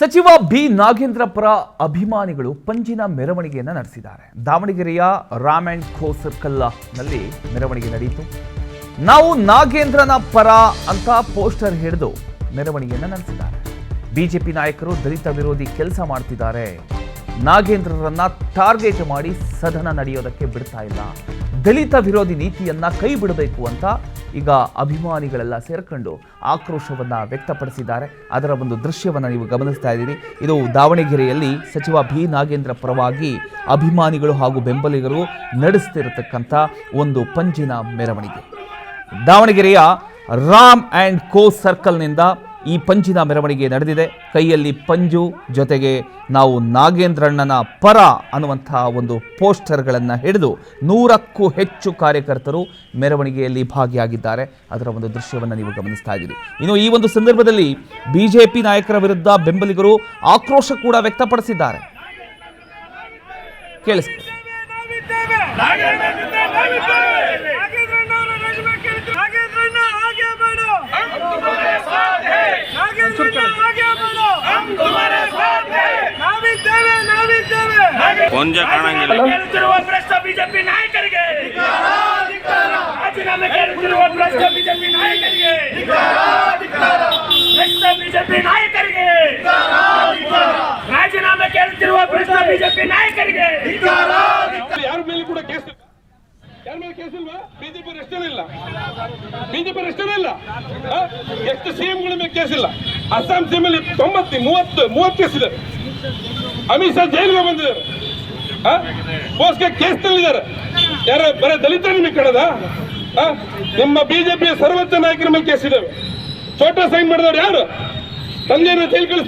ಸಚಿವ ಬಿ ನಾಗೇಂದ್ರ ಪರ ಅಭಿಮಾನಿಗಳು ಪಂಜಿನ ಮೆರವಣಿಗೆಯನ್ನು ನಡೆಸಿದ್ದಾರೆ. ದಾವಣಗೆರೆಯ ರಾಮ್ ಅಂಡ್ ಕೋ ಸರ್ಕಲ್ ನಲ್ಲಿ ಮೆರವಣಿಗೆ ನಡೆಯಿತು. ನಾವು ನಾಗೇಂದ್ರನ ಪರ ಅಂತ ಪೋಸ್ಟರ್ ಹಿಡಿದು ಮೆರವಣಿಗೆಯನ್ನು ನಡೆಸಿದ್ದಾರೆ. ಬಿಜೆಪಿ ನಾಯಕರು ದಲಿತ ವಿರೋಧಿ ಕೆಲಸ ಮಾಡ್ತಿದ್ದಾರೆ, ನಾಗೇಂದ್ರರನ್ನ ಟಾರ್ಗೆಟ್ ಮಾಡಿ ಸದನ ನಡೆಯೋದಕ್ಕೆ ಬಿಡ್ತಾ ಇಲ್ಲ, ದಲಿತ ವಿರೋಧಿ ನೀತಿಯನ್ನ ಕೈ ಬಿಡಬೇಕು ಅಂತ ಈಗ ಅಭಿಮಾನಿಗಳೆಲ್ಲ ಸೇರ್ಕೊಂಡು ಆಕ್ರೋಶವನ್ನ ವ್ಯಕ್ತಪಡಿಸಿದ್ದಾರೆ. ಅದರ ಒಂದು ದೃಶ್ಯವನ್ನ ನೀವು ಗಮನಿಸ್ತಾ ಇದ್ದೀರಿ. ಇದು ದಾವಣಗೆರೆಯಲ್ಲಿ ಸಚಿವ ಬಿ ನಾಗೇಂದ್ರ ಪರವಾಗಿ ಅಭಿಮಾನಿಗಳು ಹಾಗೂ ಬೆಂಬಲಿಗರು ನಡೆಸ್ತಿರತಕ್ಕಂಥ ಒಂದು ಪಂಜಿನ ಮೆರವಣಿಗೆ. ದಾವಣಗೆರೆಯ ರಾಮ್ ಅಂಡ್ ಕೋ ಸರ್ಕಲ್ನಿಂದ ಈ ಪಂಜಿನ ಮೆರವಣಿಗೆ ನಡೆದಿದೆ. ಕೈಯಲ್ಲಿ ಪಂಜು ಜೊತೆಗೆ ನಾವು ನಾಗೇಂದ್ರಣ್ಣನ ಪರ ಅನ್ನುವಂತಹ ಒಂದು ಪೋಸ್ಟರ್ಗಳನ್ನು ಹಿಡಿದು 100ಕ್ಕೂ ಹೆಚ್ಚು ಕಾರ್ಯಕರ್ತರು ಮೆರವಣಿಗೆಯಲ್ಲಿ ಭಾಗಿಯಾಗಿದ್ದಾರೆ. ಅದರ ಒಂದು ದೃಶ್ಯವನ್ನು ನೀವು ಗಮನಿಸ್ತಾ ಇದ್ದೀರಿ. ಇನ್ನು ಈ ಒಂದು ಸಂದರ್ಭದಲ್ಲಿ ಬಿಜೆಪಿ ನಾಯಕರ ವಿರುದ್ಧ ಬೆಂಬಲಿಗರು ಆಕ್ರೋಶ ಕೂಡ ವ್ಯಕ್ತಪಡಿಸಿದ್ದಾರೆ. ಕೇಳಿಸ್ಕೊಳ್ಳಿ. ಕೊಂಚ ಕಾಣಂಗಿಲ್ಲ. ಬಿಜೆಪಿ ನಾಯಕರಿಗೆ ರಾಜೀನಾಮೆ ಕೇಳುತ್ತಿರುವ ಭ್ರಷ್ಟ ಬಿಜೆಪಿ ನಾಯಕರಿಗೆ ಬಿಜೆಪಿ ನಾಯಕರಿಗೆ ರಾಜೀನಾಮೆ ಕೇಳುತ್ತಿರುವ ಭ್ರಷ್ಟ ಬಿಜೆಪಿ ನಾಯಕರಿಗೆ ಯಾರ ಮೇಲೆ ಕೂಡ ಕೇಸ್, ಯಾರ ಮೇಲೆ ಕೇಸ್ ಇಲ್ವಾ? ಬಿಜೆಪಿ ಅಷ್ಟೇ ಇಲ್ಲ, ಬಿಜೆಪಿ ಅಷ್ಟೇ ಇಲ್ಲ. ಎಷ್ಟು ಸಿಎಂಗಳ ಮೇಲೆ ಕೇಸ್ ಇಲ್ಲ. ಅಸ್ಸಾಂ ಸಿಎಂ ಅಲ್ಲಿ 30 ಕೇಸ್ ಇದೆ. ಅಮಿತ್ ಶಾ ಜೈಲಿಗೆ ಬಂದಿದ್ದಾರೆ, ಪೋಸ್ಟ್ಗೆ ಕೇಸ್ ತಳ್ಳಿದ್ದಾರೆ. ಯಾರ ಬರೀ ದಲಿತರ ನಿಮಗೆ ಕಡದ? ನಿಮ್ಮ ಬಿಜೆಪಿಯ ಸರ್ವೋಚ್ಚ ನಾಯಕರ ಮೇಲೆ ಕೇಸ್ ಇದಾವೆ. ಫೋಟೋ ಸೈನ್ ಮಾಡಿದವ್ರು ಯಾರು? ತಂದೆಯನ್ನು ಜೈಲು ಕಳಿಸ್ತಾರೆ.